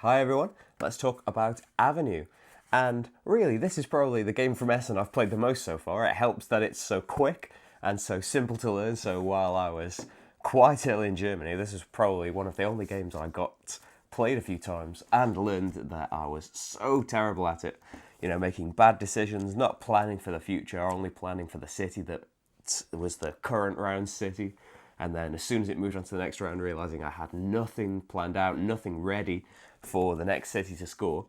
Hi everyone, let's talk about Avenue. And really, this is probably the game from Essen I've played the most so far. It helps that it's so quick and so simple to learn. So while I was quite ill in Germany, this is probably one of the only games I got played a few times and learned that I was so terrible at it. You know, making bad decisions, not planning for the future, only planning for the city that was the current round city. And then as soon as it moved on to the next round, realising I had nothing planned out, nothing ready for the next city to score.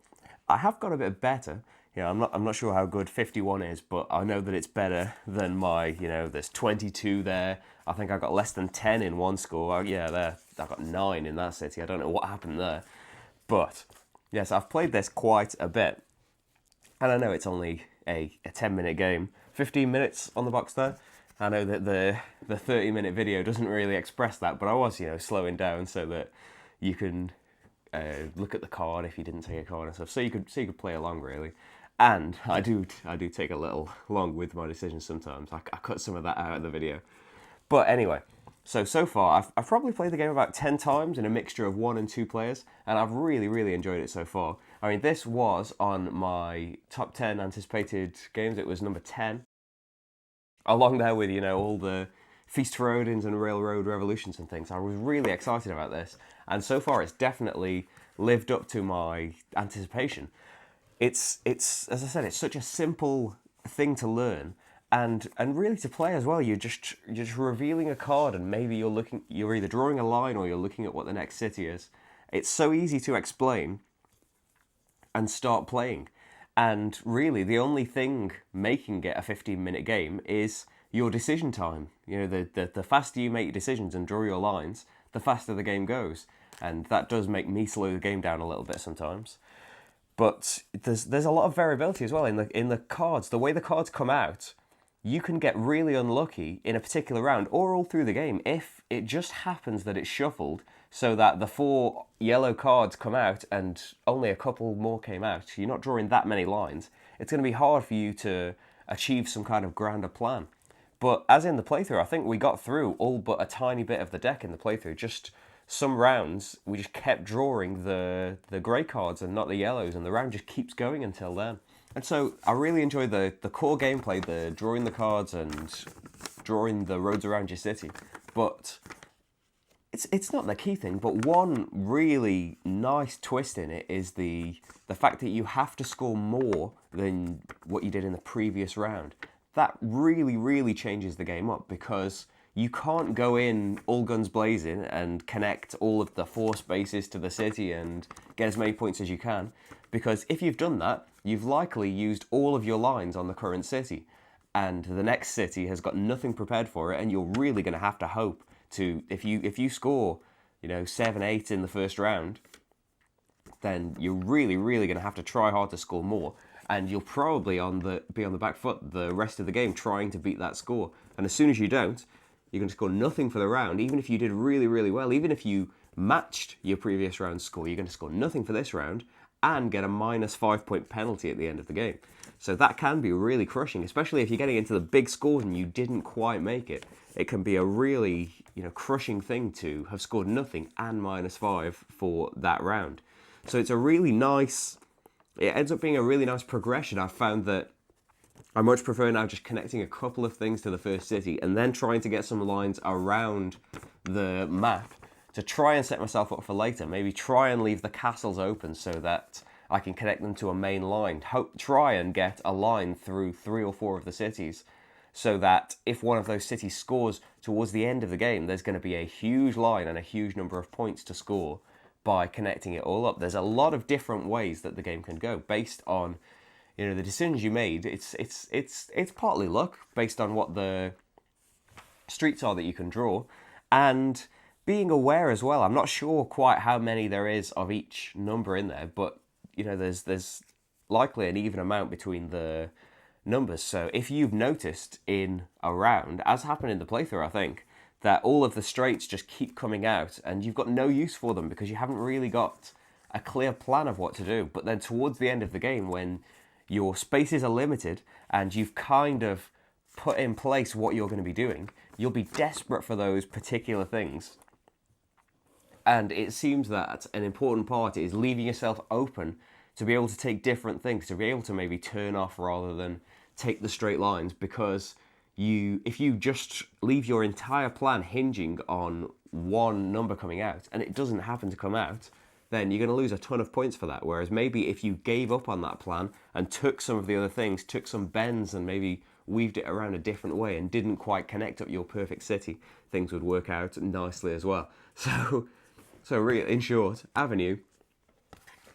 I have got a bit better. You know, I'm not sure how good 51 is, but I know that it's better than my, there's 22 there. I think I got less than 10 in one score. There, I got 9 in that city. I don't know what happened there. But, yes, I've played this quite a bit. And I know it's only a 10-minute game. 15 minutes on the box there. I know that the 30-minute video doesn't really express that, but I was, slowing down so that you can look at the card if you didn't take a card and stuff, so you could play along really. And I do take a little long with my decisions sometimes. I cut some of that out of the video, but anyway. So far, I've probably played the game about 10 times in a mixture of 1 and 2 players, and I've really enjoyed it so far. I mean, this was on my top 10 anticipated games. It was number 10. Along there with, all the Feast for Odins and Railroad Revolutions and things. I was really excited about this. And so far, it's definitely lived up to my anticipation. It's as I said, it's such a simple thing to learn and really to play as well. You're just revealing a card and maybe you're either drawing a line or you're looking at what the next city is. It's so easy to explain and start playing. And really, the only thing making it a 15-minute game is your decision time. You know, the faster you make your decisions and draw your lines, the faster the game goes. And that does make me slow the game down a little bit sometimes. But there's a lot of variability as well in the cards. The way the cards come out, you can get really unlucky in a particular round or all through the game if it just happens that it's shuffled so that the 4 yellow cards come out and only a couple more came out. You're not drawing that many lines. It's going to be hard for you to achieve some kind of grander plan. But as in the playthrough, I think we got through all but a tiny bit of the deck in the playthrough. Just some rounds, we just kept drawing the grey cards and not the yellows, and the round just keeps going until then. And so I really enjoy the core gameplay, the drawing the cards and drawing the roads around your city. But it's not the key thing, but one really nice twist in it is the fact that you have to score more than what you did in the previous round. That really changes the game up because you can't go in all guns blazing and connect all of the 4 spaces to the city and get as many points as you can, because if you've done that, you've likely used all of your lines on the current city, and the next city has got nothing prepared for it, and you're really going to have to hope to, if you score, 7, 8 in the first round, then you're really going to have to try hard to score more, and you'll probably be on the back foot the rest of the game trying to beat that score. And as soon as you don't, you're going to score nothing for the round. Even if you did really well, even if you matched your previous round's score, you're going to score nothing for this round and get a minus 5-point penalty at the end of the game. So that can be really crushing, especially if you're getting into the big scores and you didn't quite make it. It can be a really, crushing thing to have scored nothing and minus 5 for that round. So it's a really nice, it ends up being a really nice progression. I've found that I much prefer now just connecting a couple of things to the first city and then trying to get some lines around the map to try and set myself up for later. Maybe try and leave the castles open so that I can connect them to a main line. Try and get a line through 3 or 4 of the cities so that if one of those cities scores towards the end of the game, there's going to be a huge line and a huge number of points to score by connecting it all up. There's a lot of different ways that the game can go based on the decisions you made. It's partly luck based on what the streets are that you can draw, and being aware as well. I'm not sure quite how many there is of each number in there, but there's likely an even amount between the numbers. So if you've noticed in a round, as happened in the playthrough, I think, that all of the straights just keep coming out and you've got no use for them because you haven't really got a clear plan of what to do. But then towards the end of the game, when your spaces are limited and you've kind of put in place what you're going to be doing, you'll be desperate for those particular things. And it seems that an important part is leaving yourself open to be able to take different things, to be able to maybe turn off rather than take the straight lines, because if you just leave your entire plan hinging on one number coming out and it doesn't happen to come out, then you're going to lose a ton of points for that. Whereas maybe if you gave up on that plan and took some of the other things, took some bends and maybe weaved it around a different way and didn't quite connect up your perfect city, things would work out nicely as well. So really, in short, Avenue,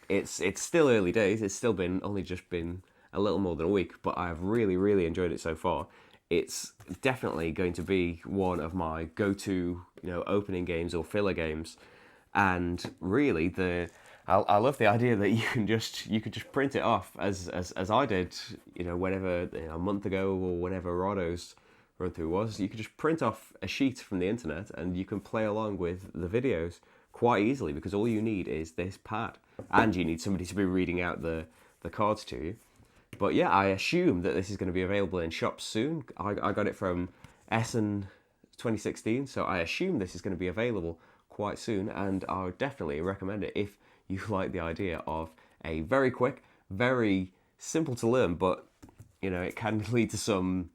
it's still early days. It's still only just been a little more than a week, but I've really enjoyed it so far. It's definitely going to be one of my go-to, opening games or filler games. And really, I love the idea that you could just print it off as I did, whenever a month ago or whenever Roddo's run through was. You could just print off a sheet from the internet and you can play along with the videos quite easily, because all you need is this pad and you need somebody to be reading out the cards to you. But yeah, I assume that this is going to be available in shops soon. I got it from Essen 2016, so I assume this is going to be available quite soon, and I would definitely recommend it if you like the idea of a very quick, very simple to learn, but it can lead to some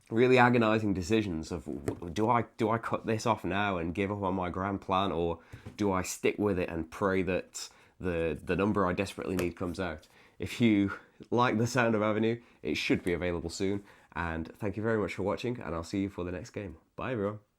really agonizing decisions of, do I cut this off now and give up on my grand plan, or do I stick with it and pray that the number I desperately need comes out? If you like the sound of Avenue, it should be available soon. And thank you very much for watching, and I'll see you for the next game. Bye everyone.